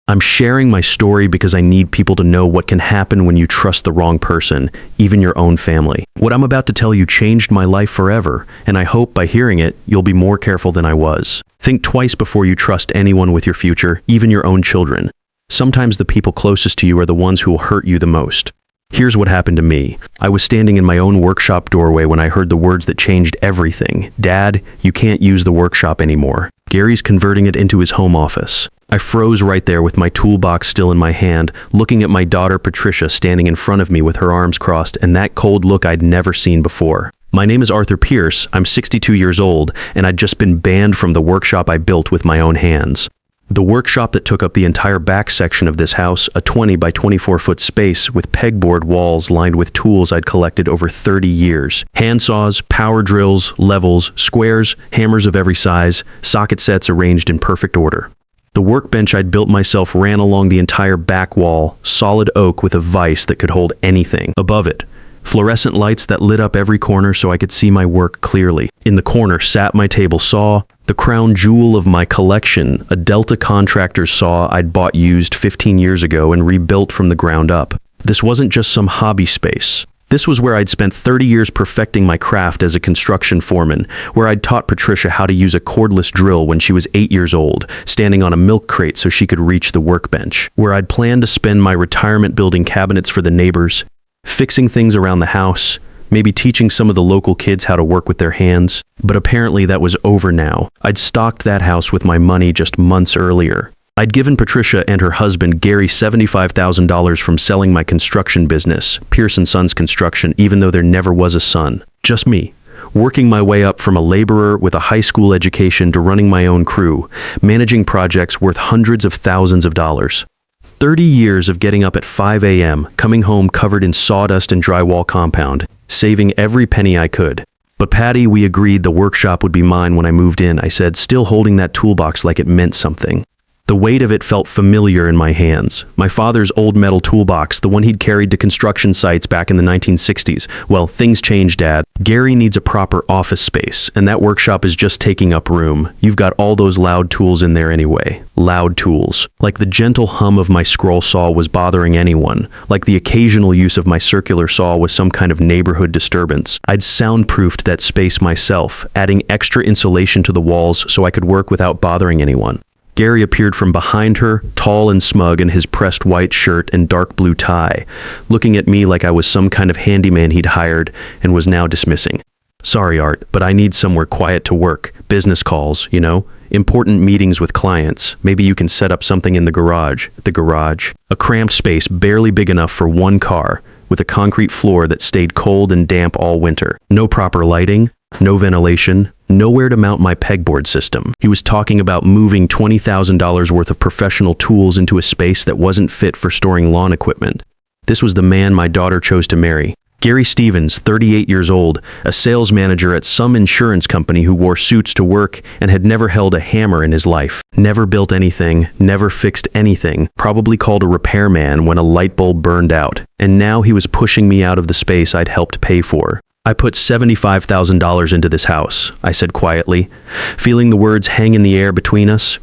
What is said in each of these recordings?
I'm sharing my story because I need people to know what can happen when you trust the wrong person, even your own family. What I'm about to tell you changed my life forever, and I hope by hearing it, you'll be more careful than I was. Think twice before you trust anyone with your future, even your own children. Sometimes the people closest to you are the ones who will hurt you the most. Here's what happened to me. I was standing in my own workshop doorway when I heard the words that changed everything. Dad, you can't use the workshop anymore. Gary's converting it into his home office. I froze right there with my toolbox still in my hand, looking at my daughter Patricia standing in front of me with her arms crossed and that cold look I'd never seen before. My name is Arthur Pierce, I'm 62 years old, and I'd just been banned from the workshop I built with my own hands. The workshop that took up the entire back section of this house, a 20 by 24 foot space with pegboard walls lined with tools I'd collected over 30 years. Handsaws, power drills, levels, squares, hammers of every size, socket sets arranged in perfect order. The workbench I'd built myself ran along the entire back wall, solid oak with a vise that could hold anything. Above it, fluorescent lights that lit up every corner so I could see my work clearly. In the corner sat my table saw, the crown jewel of my collection, a Delta contractor's saw I'd bought used 15 years ago and rebuilt from the ground up. This wasn't just some hobby space. This was where I'd spent 30 years perfecting my craft as a construction foreman, where I'd taught Patricia how to use a cordless drill when she was 8 years old, standing on a milk crate so she could reach the workbench, where I'd planned to spend my retirement building cabinets for the neighbors, fixing things around the house, maybe teaching some of the local kids how to work with their hands. But apparently that was over now. I'd stocked that house with my money just months earlier. I'd given Patricia and her husband Gary $75,000 from selling my construction business, Pierce & Sons Construction, even though there never was a son. Just me, working my way up from a laborer with a high school education to running my own crew, managing projects worth hundreds of thousands of dollars. 30 years of getting up at 5 a.m., coming home covered in sawdust and drywall compound, saving every penny I could. But Patty, we agreed the workshop would be mine when I moved in, I said, still holding that toolbox like it meant something. The weight of it felt familiar in my hands. My father's old metal toolbox, the one he'd carried to construction sites back in the 1960s. Well, things changed, Dad. Gary needs a proper office space, and that workshop is just taking up room. You've got all those loud tools in there anyway. Loud tools. Like the gentle hum of my scroll saw was bothering anyone. Like the occasional use of my circular saw was some kind of neighborhood disturbance. I'd soundproofed that space myself, adding extra insulation to the walls so I could work without bothering anyone. Gary appeared from behind her, tall and smug in his pressed white shirt and dark blue tie, looking at me like I was some kind of handyman he'd hired and was now dismissing. Sorry, Art, but I need somewhere quiet to work. Business calls, you know? Important meetings with clients. Maybe you can set up something in the garage. The garage? A cramped space barely big enough for one car, with a concrete floor that stayed cold and damp all winter. No proper lighting, no ventilation, nowhere to mount my pegboard system. He was talking about moving $20,000 worth of professional tools into a space that wasn't fit for storing lawn equipment. This was the man my daughter chose to marry. Gary Stevens, 38 years old, a sales manager at some insurance company who wore suits to work and had never held a hammer in his life. Never built anything, never fixed anything, probably called a repairman when a light bulb burned out. And now he was pushing me out of the space I'd helped pay for. I put $75,000 into this house, I said quietly, feeling the words hang in the air between us.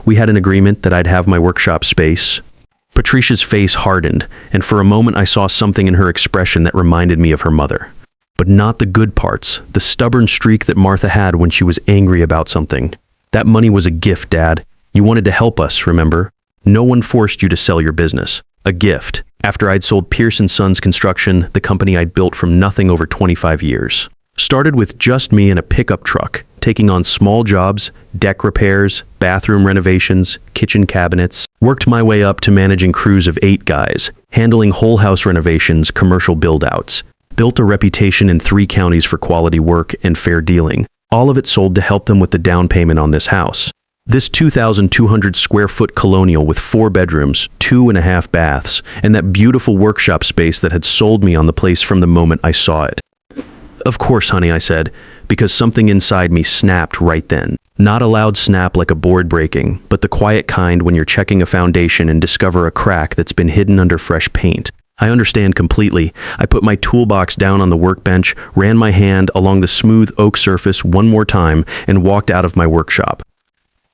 We had an agreement that I'd have my workshop space. Patricia's face hardened, and for a moment I saw something in her expression that reminded me of her mother. But not the good parts, the stubborn streak that Martha had when she was angry about something. That money was a gift, Dad. You wanted to help us, remember? No one forced you to sell your business. A gift. After I'd sold Pierce & Sons Construction, the company I'd built from nothing over 25 years. Started with just me and a pickup truck, taking on small jobs, deck repairs, bathroom renovations, kitchen cabinets. Worked my way up to managing crews of 8 guys, handling whole house renovations, commercial build-outs. Built a reputation in 3 counties for quality work and fair dealing. All of it sold to help them with the down payment on this house. This 2,200 square foot colonial with 4 bedrooms, 2.5 baths, and that beautiful workshop space that had sold me on the place from the moment I saw it. Of course, honey, I said, because something inside me snapped right then. Not a loud snap like a board breaking, but the quiet kind when you're checking a foundation and discover a crack that's been hidden under fresh paint. I understand completely. I put my toolbox down on the workbench, ran my hand along the smooth oak surface one more time, and walked out of my workshop.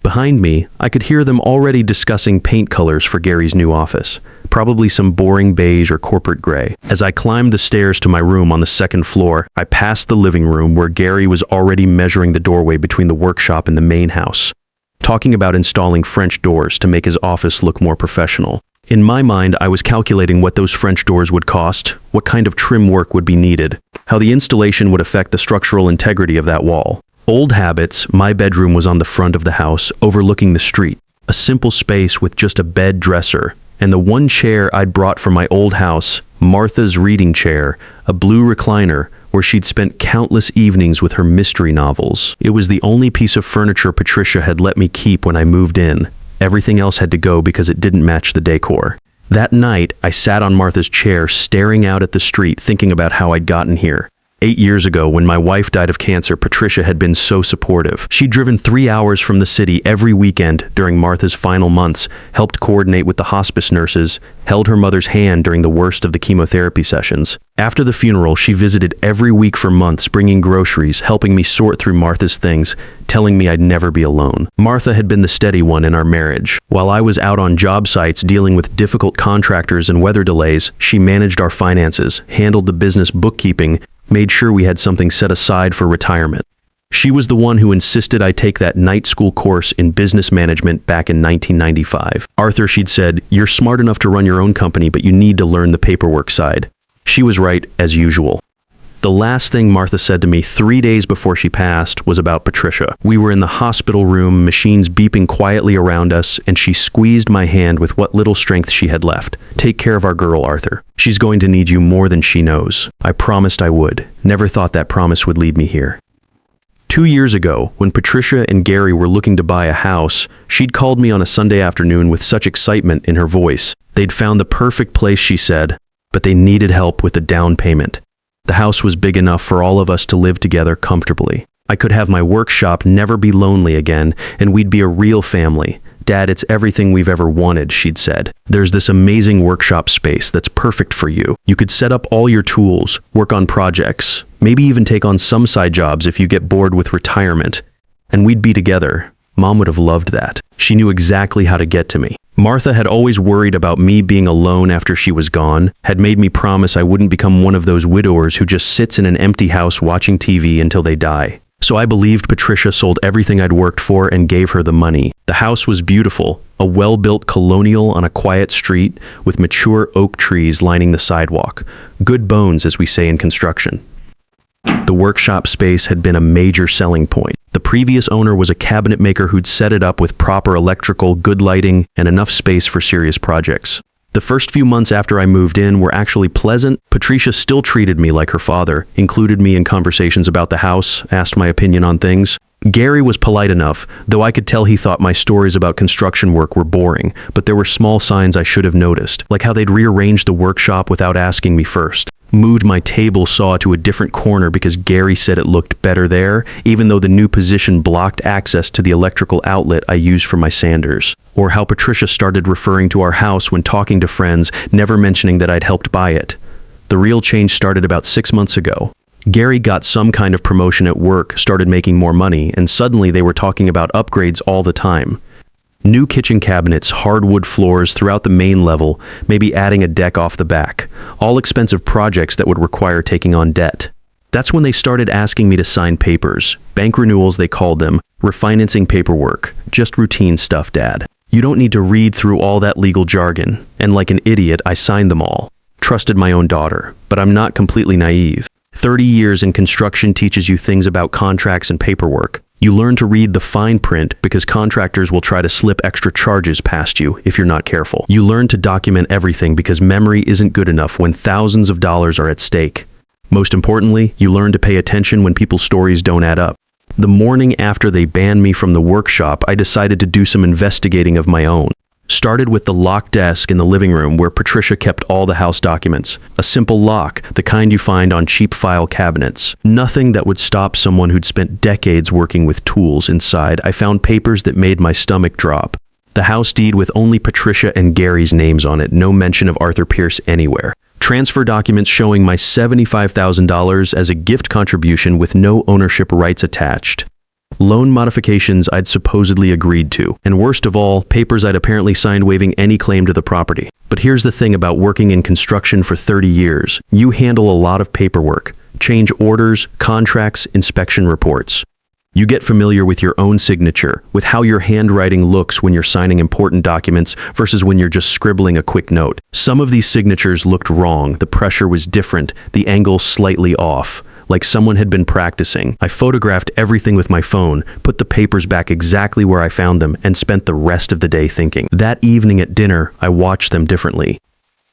Behind me, I could hear them already discussing paint colors for Gary's new office, probably some boring beige or corporate gray. As I climbed the stairs to my room on the second floor, I passed the living room where Gary was already measuring the doorway between the workshop and the main house, talking about installing French doors to make his office look more professional. In my mind, I was calculating what those French doors would cost, what kind of trim work would be needed, how the installation would affect the structural integrity of that wall. Old habits, my bedroom was on the front of the house, overlooking the street. A simple space with just a bed dresser, and the one chair I'd brought from my old house, Martha's reading chair, a blue recliner, where she'd spent countless evenings with her mystery novels. It was the only piece of furniture Patricia had let me keep when I moved in. Everything else had to go because it didn't match the decor. That night, I sat on Martha's chair, staring out at the street, thinking about how I'd gotten here. 8 years ago, when my wife died of cancer, Patricia had been so supportive. She'd driven 3 hours from the city every weekend during Martha's final months, helped coordinate with the hospice nurses, held her mother's hand during the worst of the chemotherapy sessions. After the funeral, she visited every week for months, bringing groceries, helping me sort through Martha's things, telling me I'd never be alone. Martha had been the steady one in our marriage. While I was out on job sites dealing with difficult contractors and weather delays, she managed our finances, handled the business bookkeeping, made sure we had something set aside for retirement. She was the one who insisted I take that night school course in business management back in 1995. Arthur, she'd said, you're smart enough to run your own company, but you need to learn the paperwork side. She was right, as usual. The last thing Martha said to me 3 days before she passed was about Patricia. We were in the hospital room, machines beeping quietly around us, and she squeezed my hand with what little strength she had left. Take care of our girl, Arthur. She's going to need you more than she knows. I promised I would. Never thought that promise would lead me here. 2 years ago, when Patricia and Gary were looking to buy a house, she'd called me on a Sunday afternoon with such excitement in her voice. They'd found the perfect place, she said, but they needed help with the down payment. The house was big enough for all of us to live together comfortably. I could have my workshop never be lonely again, and we'd be a real family. Dad, it's everything we've ever wanted, she'd said. There's this amazing workshop space that's perfect for you. You could set up all your tools, work on projects, maybe even take on some side jobs if you get bored with retirement. And we'd be together. Mom would have loved that. She knew exactly how to get to me. Martha had always worried about me being alone after she was gone, had made me promise I wouldn't become one of those widowers who just sits in an empty house watching TV until they die. So I believed Patricia sold everything I'd worked for and gave her the money. The house was beautiful, a well-built colonial on a quiet street with mature oak trees lining the sidewalk. Good bones, as we say in construction. The workshop space had been a major selling point. The previous owner was a cabinet maker who'd set it up with proper electrical, good lighting, and enough space for serious projects. The first few months after I moved in were actually pleasant. Patricia still treated me like her father, included me in conversations about the house, asked my opinion on things. Gary was polite enough, though I could tell he thought my stories about construction work were boring, but there were small signs I should have noticed, like how they'd rearranged the workshop without asking me first. Moved my table saw to a different corner because Gary said it looked better there, even though the new position blocked access to the electrical outlet I used for my sanders. Or how Patricia started referring to our house when talking to friends, never mentioning that I'd helped buy it. The real change started about 6 months ago. Gary got some kind of promotion at work, started making more money, and suddenly they were talking about upgrades all the time. New kitchen cabinets, hardwood floors throughout the main level, maybe adding a deck off the back. All expensive projects that would require taking on debt. That's when they started asking me to sign papers. Bank renewals, they called them. Refinancing paperwork. Just routine stuff, Dad. You don't need to read through all that legal jargon. And like an idiot, I signed them all. Trusted my own daughter. But I'm not completely naive. 30 years in construction teaches you things about contracts and paperwork. You learn to read the fine print because contractors will try to slip extra charges past you if you're not careful. You learn to document everything because memory isn't good enough when thousands of dollars are at stake. Most importantly, you learn to pay attention when people's stories don't add up. The morning after they banned me from the workshop, I decided to do some investigating of my own. Started with the locked desk in the living room where Patricia kept all the house documents. A simple lock, the kind you find on cheap file cabinets. Nothing that would stop someone who'd spent decades working with tools inside. I found papers that made my stomach drop. The house deed with only Patricia and Gary's names on it, no mention of Arthur Pierce anywhere. Transfer documents showing my $75,000 as a gift contribution with no ownership rights attached. loan modifications I'd supposedly agreed to, and worst of all, papers I'd apparently signed waiving any claim to the property. But here's the thing about working in construction for 30 years. You handle a lot of paperwork, change orders, contracts, inspection reports. You get familiar with your own signature, with how your handwriting looks when you're signing important documents versus when you're just scribbling a quick note. Some of these signatures looked wrong, the pressure was different, the angle slightly off, like someone had been practicing. I photographed everything with my phone, put the papers back exactly where I found them, and spent the rest of the day thinking. That evening at dinner, I watched them differently.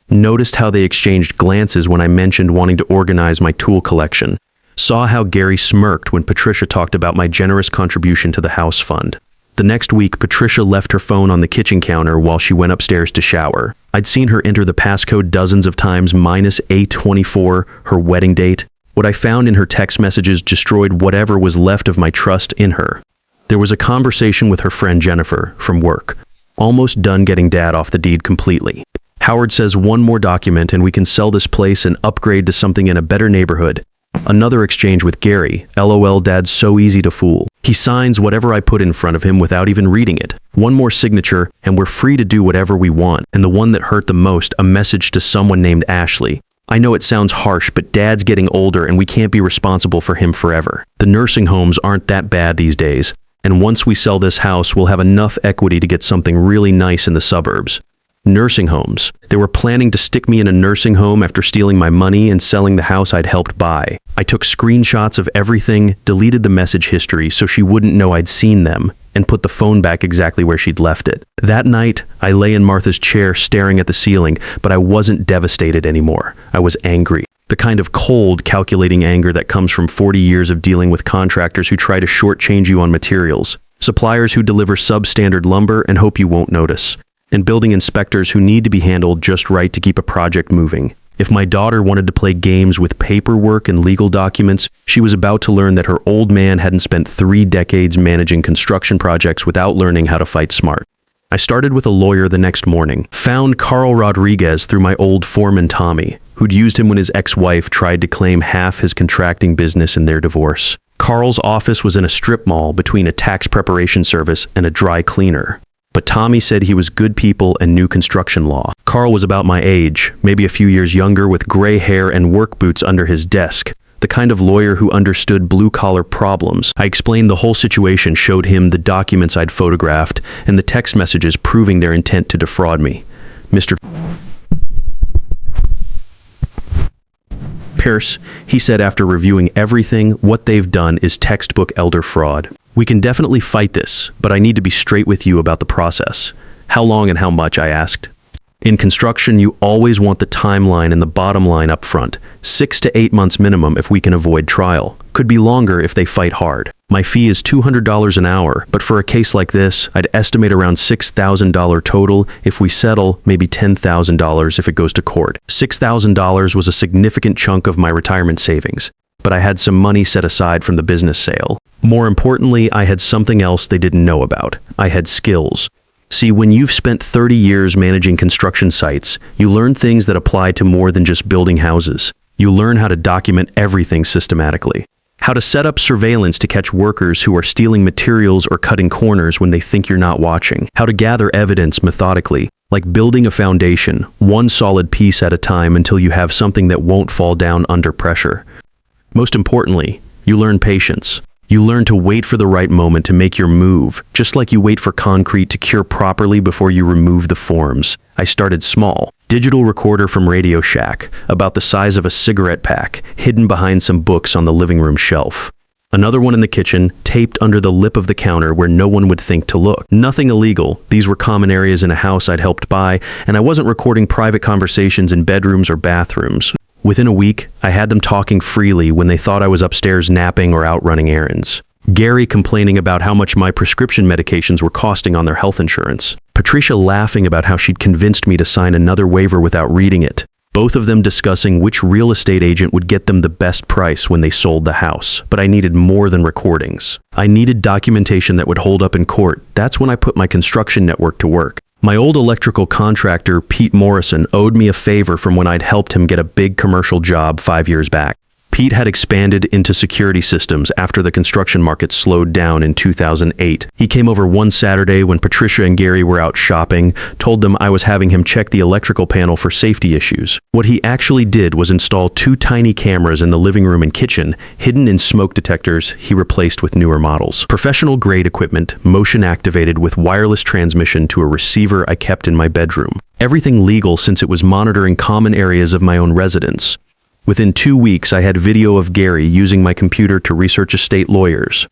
Noticed how they exchanged glances when I mentioned wanting to organize my tool collection. Saw how Gary smirked when Patricia talked about my generous contribution to the house fund. The next week, Patricia left her phone on the kitchen counter while she went upstairs to shower. I'd seen her enter the passcode dozens of times, minus A24, her wedding date. What I found in her text messages destroyed whatever was left of my trust in her. There was a conversation with her friend Jennifer from work. Almost done getting Dad off the deed completely. Howard says one more document and we can sell this place and upgrade to something in a better neighborhood. Another exchange with Gary. LOL, Dad's so easy to fool. He signs whatever I put in front of him without even reading it. One more signature, and we're free to do whatever we want. And the one that hurt the most, a message to someone named Ashley. I know it sounds harsh, but Dad's getting older and we can't be responsible for him forever. The nursing homes aren't that bad these days. And once we sell this house, we'll have enough equity to get something really nice in the suburbs. Nursing homes. They were planning to stick me in a nursing home after stealing my money and selling the house I'd helped buy. I took screenshots of everything, deleted the message history so she wouldn't know I'd seen them, and put the phone back exactly where she'd left it. That night, I lay in Martha's chair staring at the ceiling, but I wasn't devastated anymore. I was angry. The kind of cold, calculating anger that comes from 40 years of dealing with contractors who try to shortchange you on materials, suppliers who deliver substandard lumber and hope you won't notice, and building inspectors who need to be handled just right to keep a project moving. If my daughter wanted to play games with paperwork and legal documents, she was about to learn that her old man hadn't spent 3 decades managing construction projects without learning how to fight smart. I started with a lawyer the next morning, found Carl Rodriguez through my old foreman Tommy, who'd used him when his ex-wife tried to claim half his contracting business in their divorce. Carl's office was in a strip mall between a tax preparation service and a dry cleaner. But Tommy said he was good people and knew construction law. Carl was about my age, maybe a few years younger, with gray hair and work boots under his desk. The kind of lawyer who understood blue-collar problems. I explained the whole situation, showed him the documents I'd photographed, and the text messages proving their intent to defraud me. Mr. Pierce, he said after reviewing everything, what they've done is textbook elder fraud. We can definitely fight this, but I need to be straight with you about the process. How long and how much, I asked. In construction, you always want the timeline and the bottom line up front. 6 to 8 months minimum if we can avoid trial. Could be longer if they fight hard. My fee is $200 an hour, but for a case like this, I'd estimate around $6,000 total. If we settle, maybe $10,000 if it goes to court. $6,000 was a significant chunk of my retirement savings, but I had some money set aside from the business sale. More importantly, I had something else they didn't know about. I had skills. See, when you've spent 30 years managing construction sites, you learn things that apply to more than just building houses. You learn how to document everything systematically. How to set up surveillance to catch workers who are stealing materials or cutting corners when they think you're not watching. How to gather evidence methodically, like building a foundation, one solid piece at a time until you have something that won't fall down under pressure. Most importantly, you learn patience. You learn to wait for the right moment to make your move, just like you wait for concrete to cure properly before you remove the forms. I started small. Digital recorder from Radio Shack, about the size of a cigarette pack, hidden behind some books on the living room shelf. Another one in the kitchen, taped under the lip of the counter where no one would think to look. Nothing illegal. These were common areas in a house I'd helped buy, and I wasn't recording private conversations in bedrooms or bathrooms. Within a week, I had them talking freely when they thought I was upstairs napping or out running errands. Gary complaining about how much my prescription medications were costing on their health insurance. Patricia laughing about how she'd convinced me to sign another waiver without reading it. Both of them discussing which real estate agent would get them the best price when they sold the house. But I needed more than recordings. I needed documentation that would hold up in court. That's when I put my construction network to work. My old electrical contractor, Pete Morrison, owed me a favor from when I'd helped him get a big commercial job 5 years back. Pete had expanded into security systems after the construction market slowed down in 2008. He came over one Saturday when Patricia and Gary were out shopping, told them I was having him check the electrical panel for safety issues. What he actually did was install 2 tiny cameras in the living room and kitchen, hidden in smoke detectors he replaced with newer models. Professional-grade equipment, motion-activated with wireless transmission to a receiver I kept in my bedroom. Everything legal since it was monitoring common areas of my own residence. Within 2 weeks, I had video of Gary using my computer to research estate lawyers.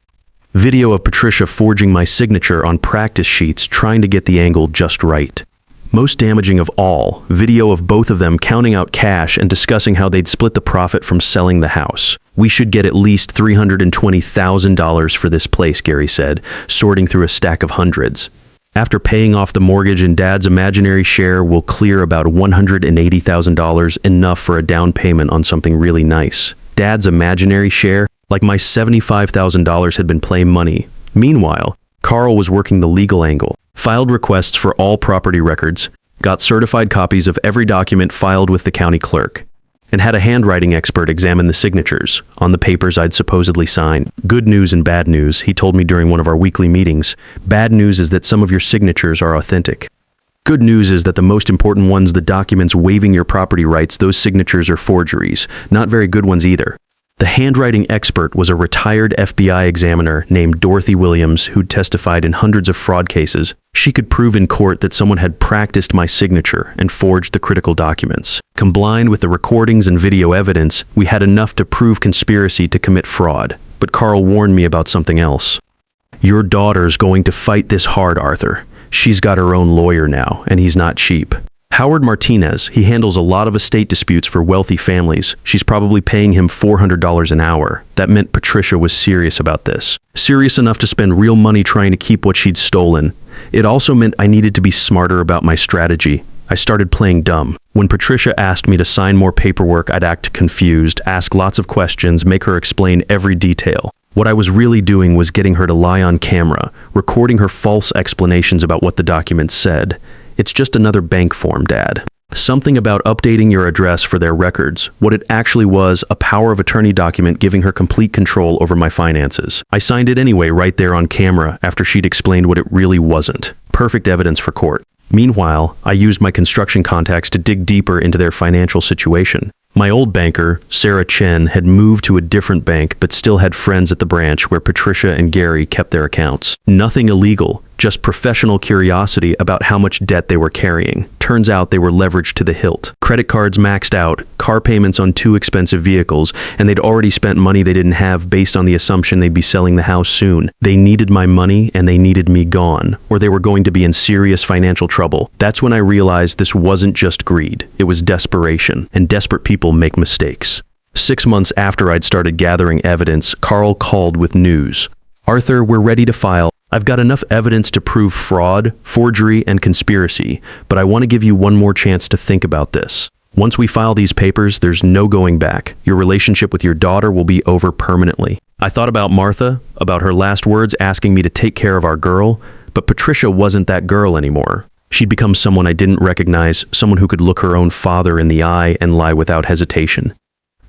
Video of Patricia forging my signature on practice sheets trying to get the angle just right. Most damaging of all, video of both of them counting out cash and discussing how they'd split the profit from selling the house. We should get at least $320,000 for this place, Gary said, sorting through a stack of hundreds. After paying off the mortgage and Dad's imaginary share, we'll clear about $180,000, enough for a down payment on something really nice. Dad's imaginary share? Like my $75,000 had been play money. Meanwhile, Carl was working the legal angle. Filed requests for all property records, got certified copies of every document filed with the county clerk, and had a handwriting expert examine the signatures on the papers I'd supposedly signed. Good news and bad news, he told me during one of our weekly meetings. Bad news is that some of your signatures are authentic. Good news is that the most important ones, the documents waiving your property rights, those signatures are forgeries. Not very good ones either. The handwriting expert was a retired FBI examiner named Dorothy Williams who'd testified in hundreds of fraud cases. She could prove in court that someone had practiced my signature and forged the critical documents. Combined with the recordings and video evidence, we had enough to prove conspiracy to commit fraud. But Carl warned me about something else. Your daughter's going to fight this hard, Arthur. She's got her own lawyer now, and he's not cheap. Howard Martinez, he handles a lot of estate disputes for wealthy families. She's probably paying him $400 an hour. That meant Patricia was serious about this. Serious enough to spend real money trying to keep what she'd stolen. It also meant I needed to be smarter about my strategy. I started playing dumb. When Patricia asked me to sign more paperwork, I'd act confused, ask lots of questions, make her explain every detail. What I was really doing was getting her to lie on camera, recording her false explanations about what the documents said. It's just another bank form, Dad. Something about updating your address for their records. What it actually was, a power of attorney document giving her complete control over my finances. I signed it anyway right there on camera after she'd explained what it really wasn't. Perfect evidence for court. Meanwhile, I used my construction contacts to dig deeper into their financial situation. My old banker, Sarah Chen, had moved to a different bank but still had friends at the branch where Patricia and Gary kept their accounts. Nothing illegal, just professional curiosity about how much debt they were carrying. Turns out they were leveraged to the hilt. Credit cards maxed out, car payments on 2 expensive vehicles, and they'd already spent money they didn't have based on the assumption they'd be selling the house soon. They needed my money and they needed me gone, or they were going to be in serious financial trouble. That's when I realized this wasn't just greed, it was desperation, and desperate people make mistakes. 6 months after I'd started gathering evidence, Carl called with news. Arthur, we're ready to file. I've got enough evidence to prove fraud, forgery, and conspiracy, but I want to give you one more chance to think about this. Once we file these papers, there's no going back. Your relationship with your daughter will be over permanently. I thought about Martha, about her last words asking me to take care of our girl, but Patricia wasn't that girl anymore. She'd become someone I didn't recognize, someone who could look her own father in the eye and lie without hesitation.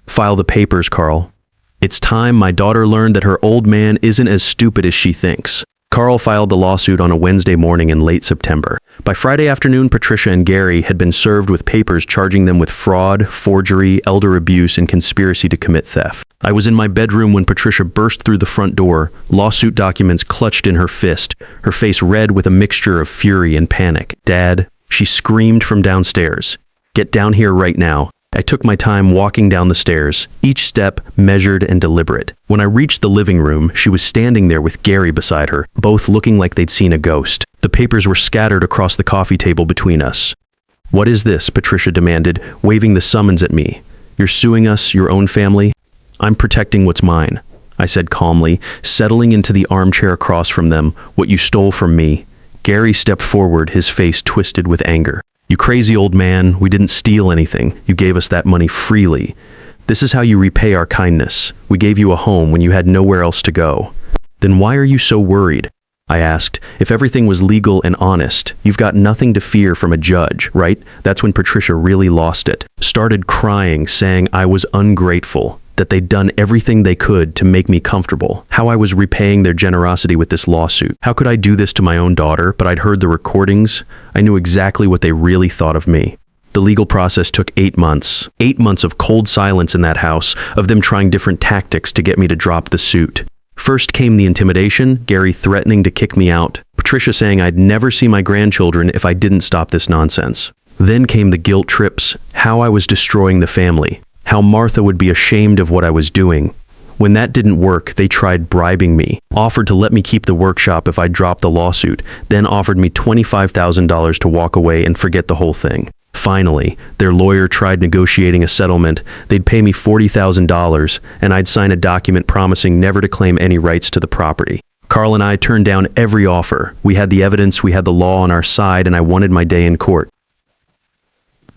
File the papers, Carl. It's time my daughter learned that her old man isn't as stupid as she thinks. Carl filed the lawsuit on a Wednesday morning in late September. By Friday afternoon, Patricia and Gary had been served with papers charging them with fraud, forgery, elder abuse, and conspiracy to commit theft. I was in my bedroom when Patricia burst through the front door, lawsuit documents clutched in her fist, her face red with a mixture of fury and panic. Dad, she screamed from downstairs. Get down here right now. I took my time walking down the stairs, each step measured and deliberate. When I reached the living room, she was standing there with Gary beside her, both looking like they'd seen a ghost. The papers were scattered across the coffee table between us. What is this? Patricia demanded, waving the summons at me. You're suing us, your own family? I'm protecting what's mine, I said calmly, settling into the armchair across from them, what you stole from me. Gary stepped forward, his face twisted with anger. You crazy old man, we didn't steal anything. You gave us that money freely. This is how you repay our kindness. We gave you a home when you had nowhere else to go. Then why are you so worried? I asked. If everything was legal and honest, you've got nothing to fear from a judge, right? That's when Patricia really lost it. Started crying, saying I was ungrateful. that they'd done everything they could to make me comfortable, how I was repaying their generosity with this lawsuit. How could I do this to my own daughter, but I'd heard the recordings. I knew exactly what they really thought of me. The legal process took 8 months. 8 months of cold silence in that house, of them trying different tactics to get me to drop the suit. First came the intimidation, Gary threatening to kick me out, Patricia saying I'd never see my grandchildren if I didn't stop this nonsense. Then came the guilt trips, how I was destroying the family, how Martha would be ashamed of what I was doing. When that didn't work, they tried bribing me, offered to let me keep the workshop if I dropped the lawsuit, then offered me $25,000 to walk away and forget the whole thing. Finally, their lawyer tried negotiating a settlement. They'd pay me $40,000, and I'd sign a document promising never to claim any rights to the property. Carl and I turned down every offer. We had the evidence, we had the law on our side, and I wanted my day in court.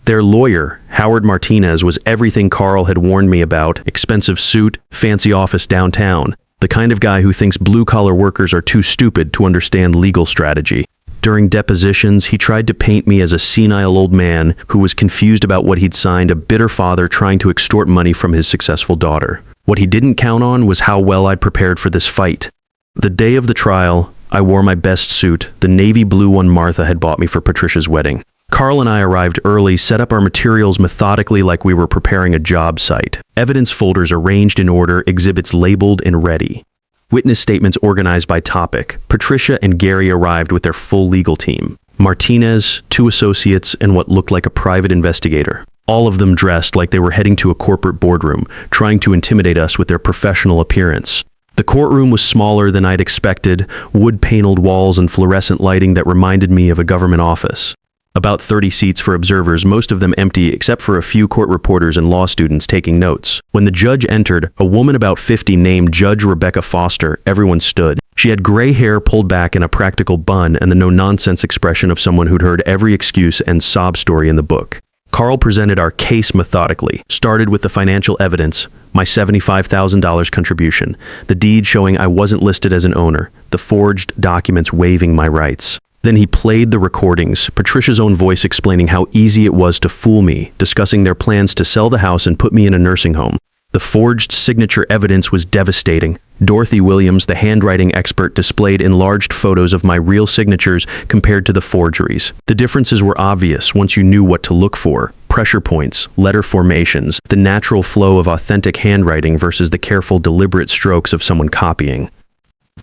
Their lawyer, Howard Martinez, was everything Carl had warned me about: expensive suit, fancy office downtown, the kind of guy who thinks blue-collar workers are too stupid to understand legal strategy. During depositions, he tried to paint me as a senile old man who was confused about what he'd signed, a bitter father trying to extort money from his successful daughter. What he didn't count on was how well I'd prepared for this fight. The day of the trial, I wore my best suit, the navy blue one Martha had bought me for Patricia's wedding. Carl and I arrived early, set up our materials methodically like we were preparing a job site. Evidence folders arranged in order, exhibits labeled and ready. Witness statements organized by topic. Patricia and Gary arrived with their full legal team. Martinez, 2 associates, and what looked like a private investigator. All of them dressed like they were heading to a corporate boardroom, trying to intimidate us with their professional appearance. The courtroom was smaller than I'd expected, wood-paneled walls and fluorescent lighting that reminded me of a government office. About 30 seats for observers, most of them empty except for a few court reporters and law students taking notes. When the judge entered, a woman about 50 named Judge Rebecca Foster, everyone stood. She had gray hair pulled back in a practical bun and the no-nonsense expression of someone who'd heard every excuse and sob story in the book. Carl presented our case methodically, started with the financial evidence, my $75,000 contribution, the deed showing I wasn't listed as an owner, the forged documents waiving my rights. Then he played the recordings, Patricia's own voice explaining how easy it was to fool me, discussing their plans to sell the house and put me in a nursing home. The forged signature evidence was devastating. Dorothy Williams, the handwriting expert, displayed enlarged photos of my real signatures compared to the forgeries. The differences were obvious once you knew what to look for: pressure points, letter formations, the natural flow of authentic handwriting versus the careful, deliberate strokes of someone copying.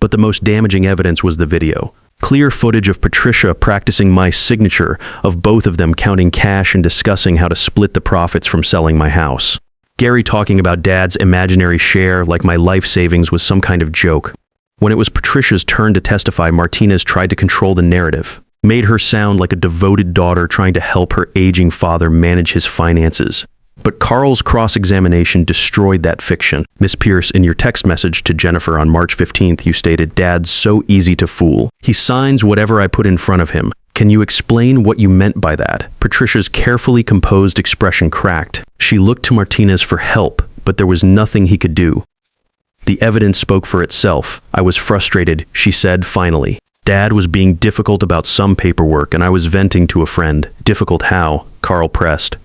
But the most damaging evidence was the video. Clear footage of Patricia practicing my signature, of both of them counting cash and discussing how to split the profits from selling my house. Gary talking about Dad's imaginary share like my life savings was some kind of joke. When it was Patricia's turn to testify, Martinez tried to control the narrative, made her sound like a devoted daughter trying to help her aging father manage his finances. But Carl's cross-examination destroyed that fiction. Miss Pierce, in your text message to Jennifer on March 15th, you stated, "Dad's so easy to fool. He signs whatever I put in front of him. Can you explain what you meant by that?" Patricia's carefully composed expression cracked. She looked to Martinez for help, but there was nothing he could do. The evidence spoke for itself. I was frustrated, she said finally. Dad was being difficult about some paperwork, and I was venting to a friend. Difficult how? Carl pressed.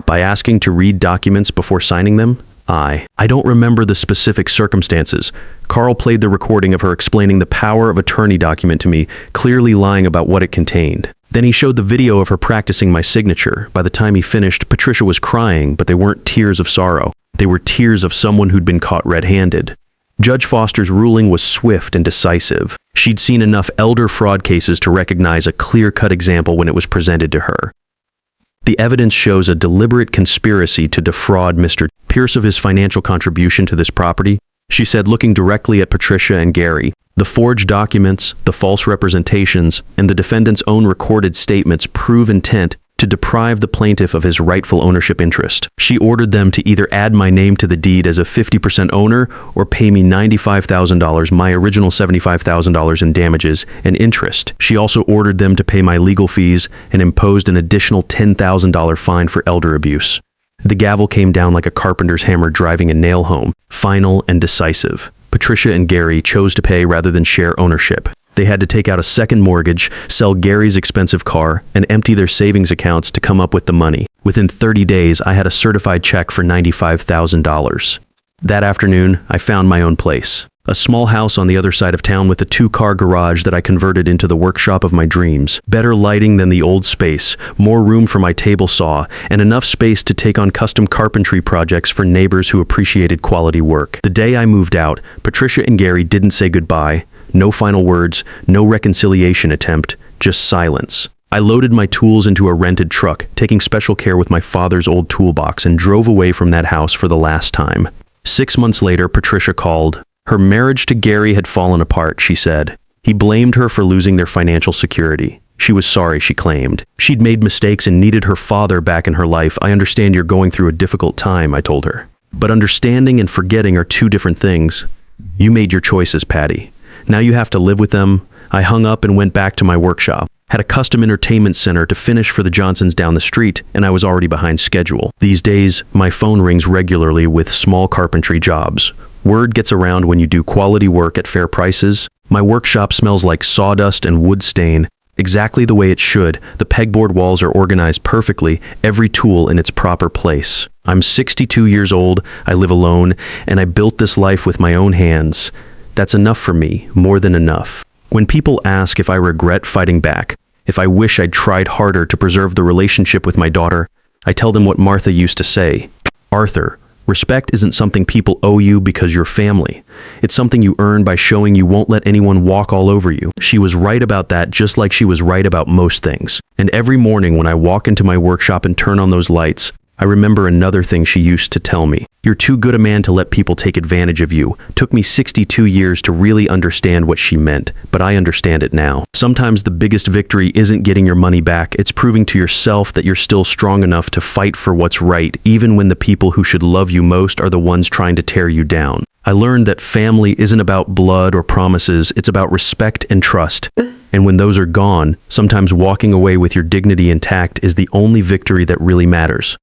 By asking to read documents before signing them? I don't remember the specific circumstances. Carl played the recording of her explaining the power of attorney document to me, clearly lying about what it contained. Then he showed the video of her practicing my signature. By the time he finished, Patricia was crying, but they weren't tears of sorrow. They were tears of someone who'd been caught red-handed. Judge Foster's ruling was swift and decisive. She'd seen enough elder fraud cases to recognize a clear-cut example when it was presented to her. The evidence shows a deliberate conspiracy to defraud Mr. Pierce of his financial contribution to this property, she said, looking directly at Patricia and Gary. The forged documents, the false representations, and the defendant's own recorded statements prove intent to deprive the plaintiff of his rightful ownership interest. She ordered them to either add my name to the deed as a 50% owner or pay me $95,000, my original $75,000 in damages and interest. She also ordered them to pay my legal fees and imposed an additional $10,000 fine for elder abuse. The gavel came down like a carpenter's hammer driving a nail home, final and decisive. Patricia and Gary chose to pay rather than share ownership. They had to take out a second mortgage, sell Gary's expensive car, and empty their savings accounts to come up with the money. Within 30 days, I had a certified check for $95,000. That afternoon, I found my own place. A small house on the other side of town with a 2-car garage that I converted into the workshop of my dreams. Better lighting than the old space, more room for my table saw, and enough space to take on custom carpentry projects for neighbors who appreciated quality work. The day I moved out, Patricia and Gary didn't say goodbye. No final words, no reconciliation attempt, just silence. I loaded my tools into a rented truck, taking special care with my father's old toolbox, and drove away from that house for the last time. 6 months later, Patricia called. Her marriage to Gary had fallen apart, she said. He blamed her for losing their financial security. She was sorry, she claimed. She'd made mistakes and needed her father back in her life. I understand you're going through a difficult time, I told her. But understanding and forgetting are two different things. You made your choices, Patty. Now you have to live with them. I hung up and went back to my workshop. Had a custom entertainment center to finish for the Johnsons down the street, and I was already behind schedule. These days, my phone rings regularly with small carpentry jobs. Word gets around when you do quality work at fair prices. My workshop smells like sawdust and wood stain, exactly the way it should. The pegboard walls are organized perfectly, every tool in its proper place. I'm 62 years old, I live alone, and I built this life with my own hands. That's enough for me, more than enough. When people ask if I regret fighting back, if I wish I'd tried harder to preserve the relationship with my daughter, I tell them what Martha used to say. Arthur, respect isn't something people owe you because you're family. It's something you earn by showing you won't let anyone walk all over you. She was right about that, just like she was right about most things. And every morning when I walk into my workshop and turn on those lights, I remember another thing she used to tell me. You're too good a man to let people take advantage of you. Took me 62 years to really understand what she meant, but I understand it now. Sometimes the biggest victory isn't getting your money back, it's proving to yourself that you're still strong enough to fight for what's right, even when the people who should love you most are the ones trying to tear you down. I learned that family isn't about blood or promises, it's about respect and trust. And when those are gone, sometimes walking away with your dignity intact is the only victory that really matters.